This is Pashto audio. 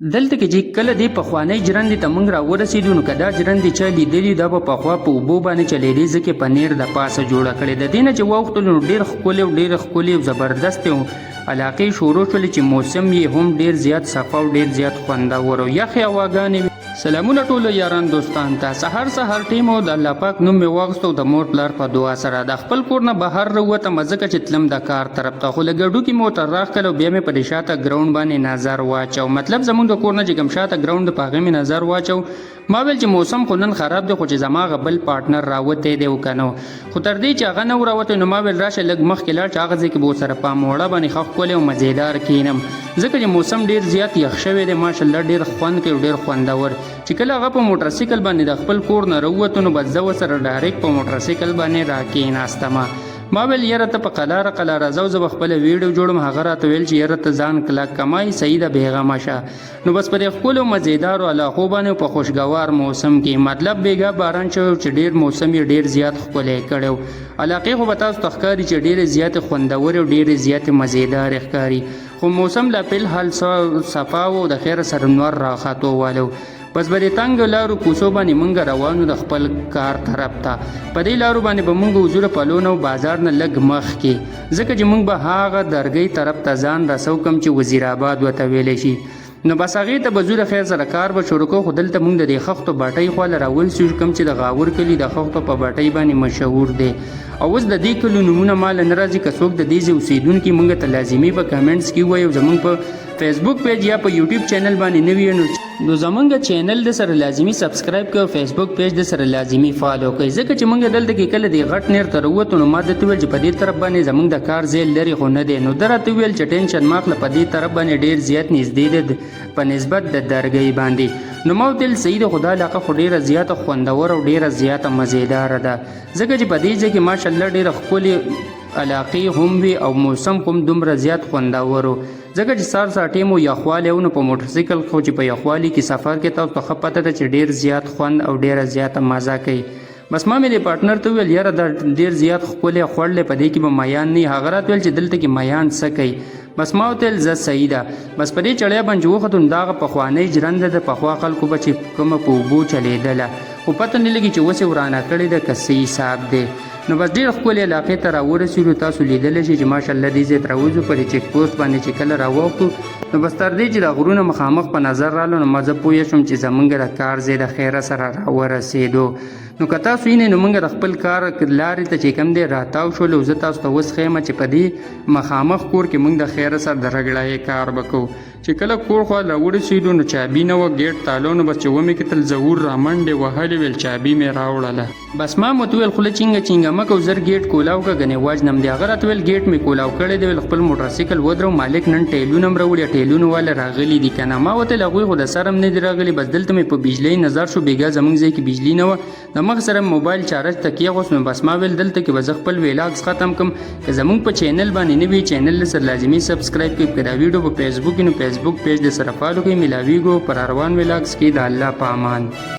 دلته کې چې کله دی پخوانی ژرندې ته موږ راورسېدو نو که دا ژرندې چا لیدلي دا به پخوا په اوبو باندې چلېدې ځکه پنیر د پاسه جوړه کړې د دې نه چې واوښتلو نو ډېر ښکلې او ډېرې ښکلې او زبردستې علاقې شروع شولې چې موسم یې هم ډېر زیات صفا او ډېر زیات خوندور او یخې هواګانې وې. سلامونه ټولو یاران دوستان ته سهار ټیم او د الله پاک نوم مې واخیستو د مور پلار په دعا سره د خپل کور نه بهر راووتم ځکه چې تلم د کار طرف ته خو لږ ډوکي موټر راښکل او بیا مې په دې شاته ګراونډ باندې نظر واچو مطلب زموږ د کور نه چې کوم شاته ګراونډ په هغې مې نظر واچو ما ویل چې موسم خو نن خراب دی خو چې زما هغه بل پارټنر راوتی دی او که نه خو تر دې چې هغه نه وراوتی نو ما ویل راشه لږ مخکې لاړ چې هغه ځای کې به ورسره په موړه باندې ښه ښکلی او مزېدار کښېنم ځکه چې موسم ډېر زیات یخ شوی دی ماشاءالله ډېر خوند کوي او ډېر خوندور چې کله هغه په موټرسایکل باندې د خپل کور نه راووتو نو بس زه ورسره ډایرکټ په موټرسایکل باندې راکېناستم ما ویل یاره ته په قلاره قلاره ځه او زه به خپله ویډیو جوړم هغه راته ویل چې یاره ته ځان کلک کمای صحیح ده بېغمه شه نو بس په دې ښکلو مزېدارو علاقو باندې په خوشګوار موسم کې مطلب بېګا باران شوی چې ډېر موسم یې ډېر زیات ښکلی کړی علاقې خو به تاسو ته ښکاري چې ډېرې زیاتې خوندورې او ډېرې زیاتې مزېدارې ښکاري خو موسم لا فلحال صفا و د خیره سره نور راختو والو بس به د تنګ لارو کوڅو باندې موږ روانو د خپل کار طرف ته په دې لارو باندې به موږ حضور پلونه او بازار نه لږ مخکې ځکه چې موږ به هغه درګۍ طرف ته ځان رسو کوم چې وزیرآباد ورته ویلی شي نو بس هغې ته به ځو د خیر سره کار به شروع کوو خو دلته موږ د دې خښتو باټۍ خواله راولسو کوم چې د غاور کلي د خښتو په باټۍ باندې مشهور دی او اوس د دې کلو نومونه ماله نه راځي که څوک د دې ځای اوسېدونکي موږ ته لازمي په کمنټس کې ووایي او زموږ په فیسبوک پیج یا په یوټیوب چینل باندې نه وي نو زمونږ چینل د سره لازمي سبسکرایب کړئ فیسبوک پیج د سره لازمي فالو کړئ ځکه چې موږ دلته کې کله د غټ نیر ته راووتو نو ما درته ویل چې په دې طرف باندې زموږ د کار ځای لرې خو نه دی نو ده راته وویل چې ټینشن مه اخله په دې طرف باندې ډېر زیات نږدې دی په نسبت د درګۍ باندې نو ما وتل صحیح ده خو دا علاقه خو ډېره زیاته خوندوره او ډېره زیاته مزېداره ده ځکه چې په دې ځای کې ماشاءالله ډېره ښکلې علاقې هم وي او موسم هم دومره زیات خوندور و ځکه چې سهار ټیم و یخوالی و نو په موټرسایکل خو چې په یخوالي کې سفر کې تاسو ته ښه پته ده چې ډېر زیات خوند او ډېره زیاته مزه کوي بس ما مې د پارټنر ته وویل یاره دا ډېر زیات ښکلی خوړ دی په دې کې به میان نه وي هغه راته ویل چې دلته کې میان څه کوي بس ما ورته ویل زه صحیح ده بس په دې چړیا باندې چې وختو نو دا هغه پخوانی ژرنده ده پخوا خلکو به چې کومه په اوبو چلېدله خو پته نه لګي چې اوس یې ورانه کړې ده که څه حساب دی نو بس ډېر ښکلې علاقې ته راورسېدو تاسو لیدلی شئ چې ماشاءالله دې ځای ته راوځو په دې چیک پوسټ باندې چې کله راواوښتو نو بس تر دې چې د غرونه مخامخ په نظر رالو نو ما زه پوه شوم چې زموږ د کار ځای د خیره سره راورسېدو نو که تاسو یې نو موږ د خپل کار لارې ته چې کوم دی راتاو شولو زه تاسو ته اوس ښیم چې په دې مخامخ کور کې موږ د خیره سره د رګړایې کار به کوو چې کله کور خوا راورسېدو نو چابي نه وه ګیټ تالو نو بس چې ومې کتل ظهور رامنډې وهلې ویل چابي مې راوړله بس ما مو ته ویل خوله چینګه مه کوو زر ګیټ کولاو که ګنې وجنم دی هغه راته ویل ګیټ مې کولاو کړی دی ویل خپل موټرسایکل ودرو مالک نن ټیلونه هم راوړي ټیلونه والا راغلي دي که نه ما ورته ویل هغوی خو د سر هم نه دي راغلي بس دلته مې په بجلۍ نظر شو بېګا زموږ ځای کې بجلي نه وه د مخ سره موبایل چارج ته کېغوست نو بس ما ویل دلته کې به زه خپل ویلاګز ختم کړم که زموږ په چینل باندې نه وي چینل له سره لازمي سبسکرایب کړئ که دا ویډیو په فیسبوک کې نو فیسبوک پیج د سره فالو کړئ ملاویږو پر اروان ویلاګز کې د الله په امان